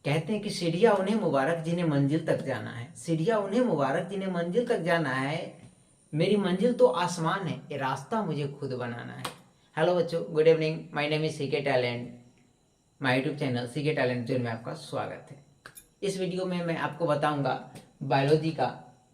कहते हैं कि सीढ़ियाँ उन्हें मुबारक जिन्हें मंजिल तक जाना है, सीढ़ियाँ उन्हें मुबारक जिन्हें मंजिल तक जाना है, मेरी मंजिल तो आसमान है, ये रास्ता मुझे खुद बनाना है। हेलो बच्चों, good evening, my name is CK talent, my YouTube channel CK talent zone में आपका स्वागत है। इस वीडियो में मैं आपको बताऊंगा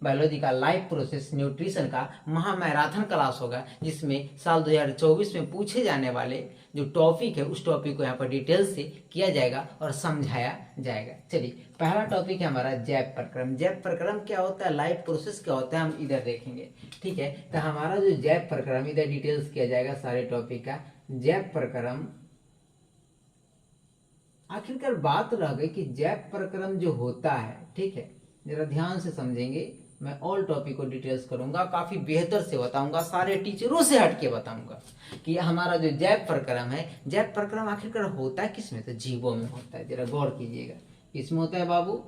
बायोलॉजी का लाइफ प्रोसेस न्यूट्रिशन का महामैराथन क्लास होगा, जिसमें साल 2024 में पूछे जाने वाले जो टॉपिक है उस टॉपिक को यहाँ पर डिटेल से किया जाएगा और समझाया जाएगा। चलिए, पहला टॉपिक है हमारा जैव प्रक्रम। जैव प्रक्रम क्या होता है, लाइफ प्रोसेस क्या होता है, हम इधर देखेंगे। ठीक है, तो हमारा जो जैव प्रक्रम इधर डिटेल्स किया जाएगा सारे टॉपिक का। जैव प्रक्रम, आखिरकार बात रह गई कि जैव प्रक्रम जो होता है, ठीक है, जरा ध्यान से समझेंगे। मैं ऑल टॉपिक को डिटेल्स करूंगा, काफी बेहतर से बताऊंगा, सारे टीचरों से हटके बताऊंगा कि हमारा जो जैव प्रक्रम है, जैव प्रक्रम आखिरकार होता है किसमें, तो जीवों में होता है। जरा गौर कीजिएगा, किसमें होता है बाबू,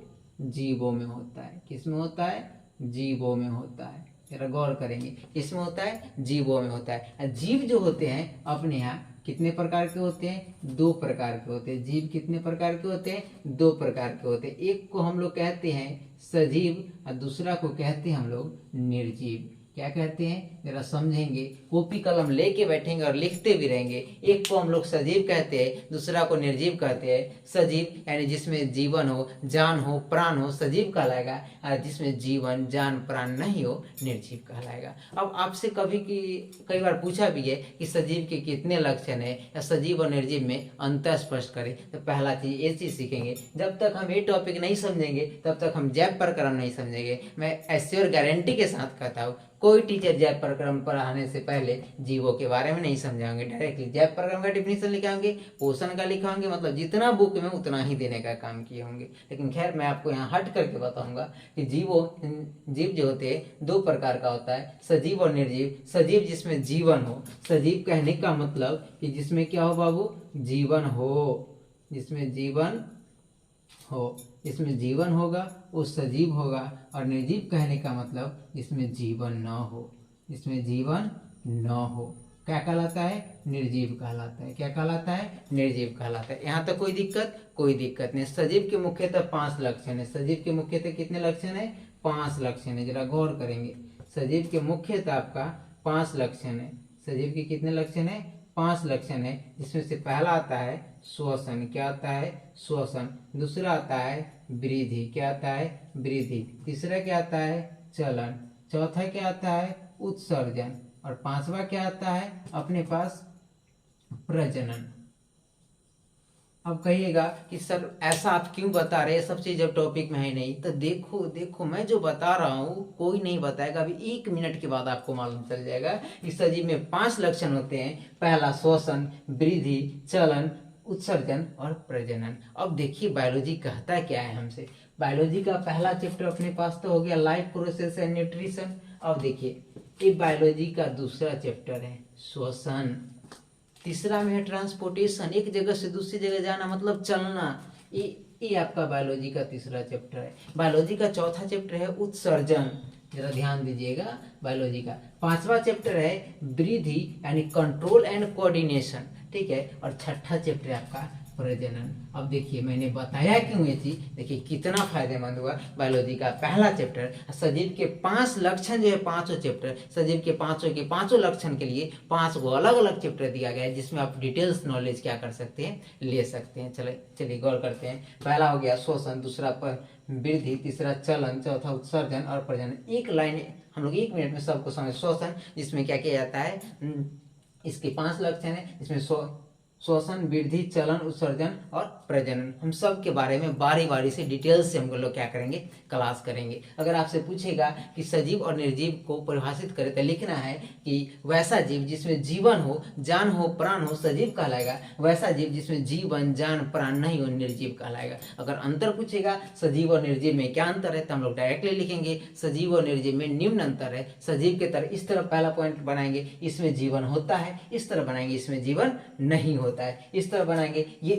जीवों में होता है। किसमें होता है, जीवों में होता है। जरा गौर करेंगे, किसमें होता है, जीवों में होता है। जीव जो होते हैं अपने यहाँ कितने प्रकार के होते हैं, 2 प्रकार के होते हैं। जीव कितने प्रकार के होते हैं, 2 प्रकार के होते हैं। एक को हम लोग कहते हैं सजीव और दूसरा को कहते हैं हम लोग निर्जीव। क्या कहते हैं, जरा समझेंगे, कॉपी कलम लेके बैठेंगे और लिखते भी रहेंगे। एक को हम लोग सजीव कहते हैं, दूसरा को निर्जीव कहते हैं। सजीव यानी जिसमें जीवन हो, जान हो, प्राण हो, सजीव कहलाएगा, और जिसमें जीवन, जान, प्राण नहीं हो, निर्जीव कहलाएगा। अब आपसे कई बार पूछा भी है कि सजीव के कितने लक्षण है या सजीव और निर्जीव में अंतर स्पष्ट करें, तो पहला चीज ये चीज सीखेंगे। जब तक हम ये टॉपिक नहीं समझेंगे तब तक हम जैव प्रक्रम नहीं समझेंगे। मैं ऐश्योर गारंटी के साथ कहता हूँ, कोई टीचर जैव प्रक्रम पढ़ाने से पहले जीवों के बारे में नहीं समझाएंगे। डायरेक्टली जैव प्रक्रम का डिफिनीशन लिखाएंगे, पोषण का लिखाएंगे, मतलब जितना बुक में उतना ही देने का काम किए होंगे। लेकिन खैर, मैं आपको यहाँ हट करके बताऊंगा कि जीव जो होते हैं 2 प्रकार का होता है, सजीव और निर्जीव। सजीव जिसमें जीवन हो, सजीव कहने का मतलब कि जिसमें क्या हो बाबू, जीवन हो, जिसमें जीवन हो, जिसमें जीवन होगा वो सजीव होगा। और निर्जीव कहने का मतलब जिसमें जीवन न हो, जिसमें जीवन न हो, क्या कहलाता है, निर्जीव कहलाता है। क्या कहलाता है, निर्जीव कहलाता है। यहाँ तक कोई दिक्कत नहीं। सजीव के मुख्यतः 5 लक्षण है। सजीव के मुख्यतः कितने लक्षण है, 5 लक्षण है। जरा गौर करेंगे, सजीव के मुख्यतः आपका 5 लक्षण है। सजीव के कितने लक्षण है, 5 लक्षण है, जिसमें से पहला आता है श्वसन। क्या आता है, श्वसन। दूसरा आता है वृद्धि। क्या आता है, वृद्धि। तीसरा क्या आता है, चलन। चौथा क्या आता है, उत्सर्जन। और 5वां क्या आता है अपने पास, प्रजनन। अब कहिएगा कि सर ऐसा आप क्यों बता रहे हैं, सब चीज जब टॉपिक में है नहीं। तो देखो मैं जो बता रहा हूँ कोई नहीं बताएगा, अभी 1 मिनट के बाद आपको मालूम चल जाएगा कि सजीव में 5 लक्षण होते हैं। पहला श्वसन, वृद्धि, चलन, उत्सर्जन और प्रजनन। अब देखिए बायोलॉजी कहता क्या है हमसे। बायोलॉजी का पहला चैप्टर अपने पास तो हो गया लाइफ प्रोसेस एंड न्यूट्रिशन। अब देखिए, ये बायोलॉजी का दूसरा चैप्टर है श्वसन। तीसरा में है ट्रांसपोर्टेशन, एक जगह से दूसरी जगह जाना मतलब चलना। ये आपका बायोलॉजी का तीसरा चैप्टर है। बायोलॉजी का चौथा चैप्टर है उत्सर्जन। जरा ध्यान दीजिएगा, बायोलॉजी का 5वां चैप्टर है वृद्धि यानी कंट्रोल एंड कोऑर्डिनेशन। ठीक है, और 6ठा चैप्टर है आपका प्रजनन। अब देखिए मैंने बताया क्यों ये चीज, देखिए कितना फायदेमंद हुआ। बायोलॉजी का पहला चैप्टर, सजीव के 5 लक्षण जो है, 5 चैप्टर, सजीव के 5 लक्षण के लिए 5 को अलग अलग चैप्टर दिया गया है, जिसमें आप डिटेल्स नॉलेज क्या कर सकते हैं, ले सकते हैं। चलिए गौर करते हैं। पहला हो गया श्वसन, दूसरा वृद्धि, तीसरा चलन, चौथा उत्सर्जन और प्रजनन। एक लाइन हम लोग 1 मिनट में सबको समझ। श्वसन जिसमें क्या किया जाता है, इसके 5 लक्षण है, इसमें श्वसन, वृद्धि, चलन, उत्सर्जन और प्रजनन। हम सब के बारे में बारी बारी से डिटेल से हम लोग क्या करेंगे, क्लास करेंगे। अगर आपसे पूछेगा कि सजीव और निर्जीव को परिभाषित करें तो लिखना है कि वैसा जीव जिसमें जीवन हो, जान हो, प्राण हो, सजीव कहलाएगा। वैसा जीव जिसमें जीवन, जान, प्राण नहीं हो, निर्जीव कहलाएगा। अगर अंतर पूछेगा सजीव और निर्जीव में क्या अंतर है, तो हम लोग डायरेक्टली लिखेंगे सजीव और निर्जीव में निम्न अंतर है। सजीव के तरह इस तरह पहला पॉइंट बनाएंगे, इसमें जीवन होता है। इस तरह बनाएंगे, इसमें जीवन नहीं होता है। इस तरह बनाएंगे, ये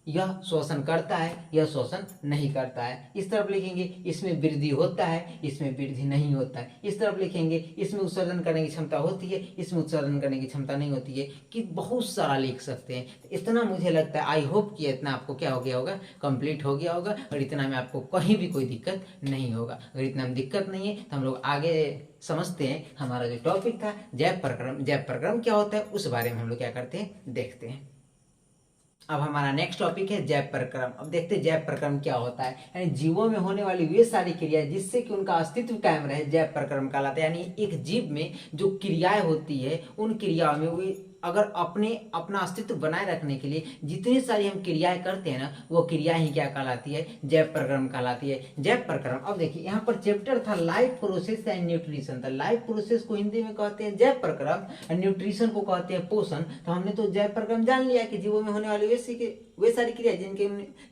यह शोषण करता है, यह शोषण नहीं करता है। इस तरफ लिखेंगे इसमें वृद्धि होता है, इसमें वृद्धि नहीं होता है। इस तरफ लिखेंगे इसमें उत्सर्जन करने की क्षमता होती है, इसमें उत्सर्जन करने की क्षमता नहीं होती है। कि बहुत सारा लिख सकते हैं। इतना मुझे लगता है, आई होप कि इतना आपको क्या हो गया होगा, कंप्लीट हो गया होगा, और इतना में आपको कहीं भी कोई दिक्कत नहीं होगा। अगर इतना में दिक्कत नहीं है तो हम लोग आगे समझते हैं। हमारा जो टॉपिक था जैव प्रक्रम, जैव प्रक्रम क्या होता है उस बारे में हम लोग क्या करते हैं, देखते हैं। अब हमारा नेक्स्ट टॉपिक है जैव प्रक्रम। अब देखते हैं जैव प्रक्रम क्या होता है। यानी जीवों में होने वाली वे सारी क्रियाएं जिससे कि उनका अस्तित्व कायम रहे, जैव प्रक्रम कहलाता है। यानी एक जीव में जो क्रियाएं होती है, उन क्रियाओं में वे अगर अपना अस्तित्व बनाए रखने के लिए जितनी सारी हम क्रियाएं करते हैं ना, वो क्रिया ही क्या कहलाती है, जैव प्रक्रम कहलाती है। जैव प्रक्रम, अब देखिए यहाँ पर चैप्टर था लाइफ प्रोसेस एंड न्यूट्रिशन था। लाइफ प्रोसेस को हिंदी में कहते हैं जैव प्रक्रम, और न्यूट्रिशन को कहते हैं पोषण। तो हमने तो जैव प्रक्रम जान लिया कि जीवों में होने वाली वे सारी क्रिया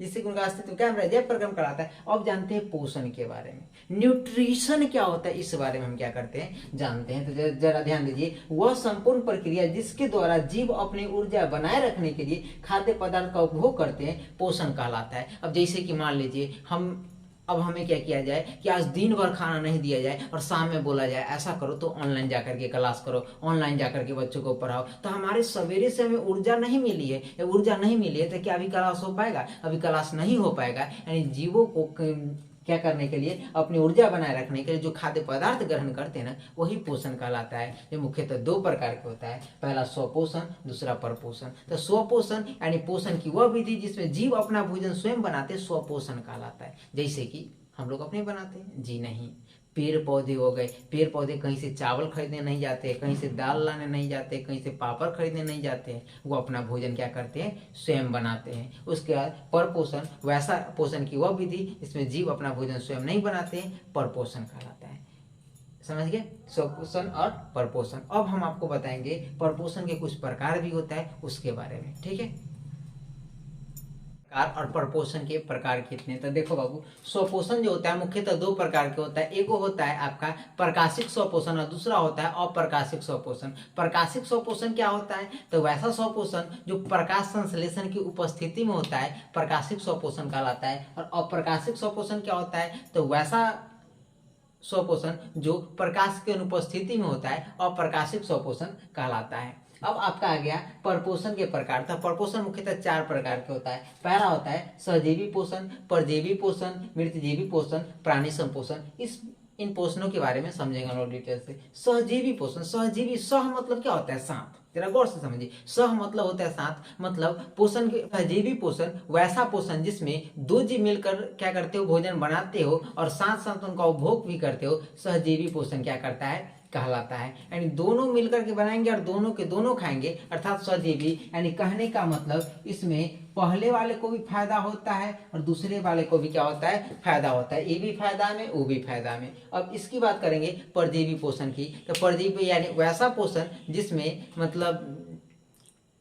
जिससे उनका अस्तित्व क्या रहा है, जैव प्रक्रम कहलाता है। अब जानते हैं पोषण के बारे में। न्यूट्रिशन क्या होता है इस बारे में हम क्या करते हैं, जानते हैं। तो जरा ध्यान दीजिए, वह संपूर्ण प्रक्रिया जिसके द्वारा जीव अपनी ऊर्जा बनाए रखने के लिए खाद्य पदार्थ का उपभोग करते हैं, पोषण कहलाता है। अब जैसे कि मान लीजिए अब हमें क्या किया जाए कि आज दिन भर खाना नहीं दिया जाए और शाम में बोला जाए ऐसा करो तो ऑनलाइन जाकर के क्लास करो, ऑनलाइन जाकर के बच्चों को पढ़ाओ। तो हमारे सवेरे से हमें ऊर्जा नहीं मिली है, या ऊर्जा नहीं मिली है, तो क्या अभी क्लास हो पाएगा, अभी क्लास नहीं हो पाएगा। यानी जीवों को क्या करने के लिए, अपनी ऊर्जा बनाए रखने के लिए जो खाद्य पदार्थ ग्रहण करते हैं ना, वही पोषण कहलाता है। जो मुख्यतः दो प्रकार के होता है, पहला स्वपोषण, दूसरा परपोषण। तो स्वपोषण यानी पोषण की वह विधि जिसमें जीव अपना भोजन स्वयं बनाते, स्वपोषण कहलाता है। जैसे कि हम लोग अपने बनाते हैं, जी नहीं। पेड़ पौधे हो गए, पेड़ पौधे कहीं से चावल खरीदने नहीं जाते, कहीं से दाल लाने नहीं जाते, कहीं से पापड़ खरीदने नहीं जाते हैं, वो अपना भोजन क्या करते हैं, स्वयं बनाते हैं। उसके बाद परपोषण, वैसा पोषण की वह विधि इसमें जीव अपना भोजन स्वयं नहीं बनाते हैं, परपोषण कहलाता है। समझ गए, स्वपोषण और परपोषण। अब हम आपको बताएंगे परपोषण के कुछ प्रकार भी होता है उसके बारे में, ठीक है। और परपोषण के प्रकार कितने, तो देखो बाबू, स्वपोषण जो होता है मुख्यतः दो प्रकार के होता है। एक होता है आपका प्रकाशिक स्वपोषण और दूसरा होता है अप्रकाशिक स्वपोषण। प्रकाशिक स्वपोषण क्या होता है, तो वैसा स्वपोषण जो प्रकाश संश्लेषण की उपस्थिति में होता है, प्रकाशिक स्वपोषण कहलाता है। और अप्रकाशिक स्वपोषण क्या होता है, तो वैसा स्वपोषण जो प्रकाश की अनुपस्थिति में होता है, अप्रकाशिक स्वपोषण कहलाता है। अब आपका आ गया परपोषण के प्रकार। तो परपोषण मुख्यतः चार प्रकार के होता है। पहला होता है सहजीवी पोषण, परजीवी पोषण, मृतजीवी पोषण, प्राणी संपोषण। इन पोषणों के बारे में समझेंगे हम लोग डिटेल से। सहजीवी पोषण, सहजीवी, सह मतलब क्या होता है, साथ। जरा गौर से समझिए, सह मतलब होता है साथ। मतलब पोषण के सहजीवी पोषण वैसा पोषण जिसमें दो जीव मिलकर क्या करते हो, भोजन बनाते हो और साथ साथ उनका उपभोग भी करते हो, सहजीवी पोषण क्या करता है, कहलाता है। यानी दोनों मिलकर के बनाएंगे और दोनों के दोनों खाएंगे, अर्थात सहजीवी। यानी कहने का मतलब इसमें पहले वाले को भी फायदा होता है और दूसरे वाले को भी क्या होता है, फायदा होता है। ये भी फायदा में, वो भी फायदा में। अब इसकी बात करेंगे परजीवी पोषण की। तो परजीवी यानी वैसा पोषण जिसमें मतलब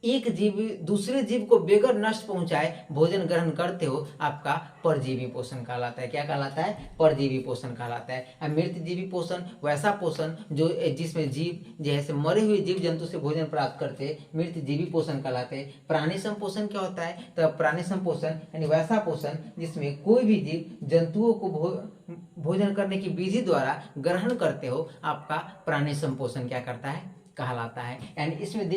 एक जीव दूसरे जीव को बेगर नष्ट पहुंचाए भोजन ग्रहण करते हो, आपका परजीवी पोषण कहलाता है। क्या कहलाता है, परजीवी पोषण कहलाता है। मृत जीवी पोषण वैसा पोषण जो जिसमें जीव जैसे मरे हुए जीव जंतु से भोजन प्राप्त करते हैं, मृत जीवी पोषण कहलाते हैं। प्राणी संपोषण क्या होता है, तो प्राणी संपोषण यानी वैसा पोषण जिसमें कोई भी जीव जंतुओं को भोजन करने की विधि द्वारा ग्रहण करते हो, आपका प्राणी संपोषण क्या करता है, कहलाता है। यानी इसमें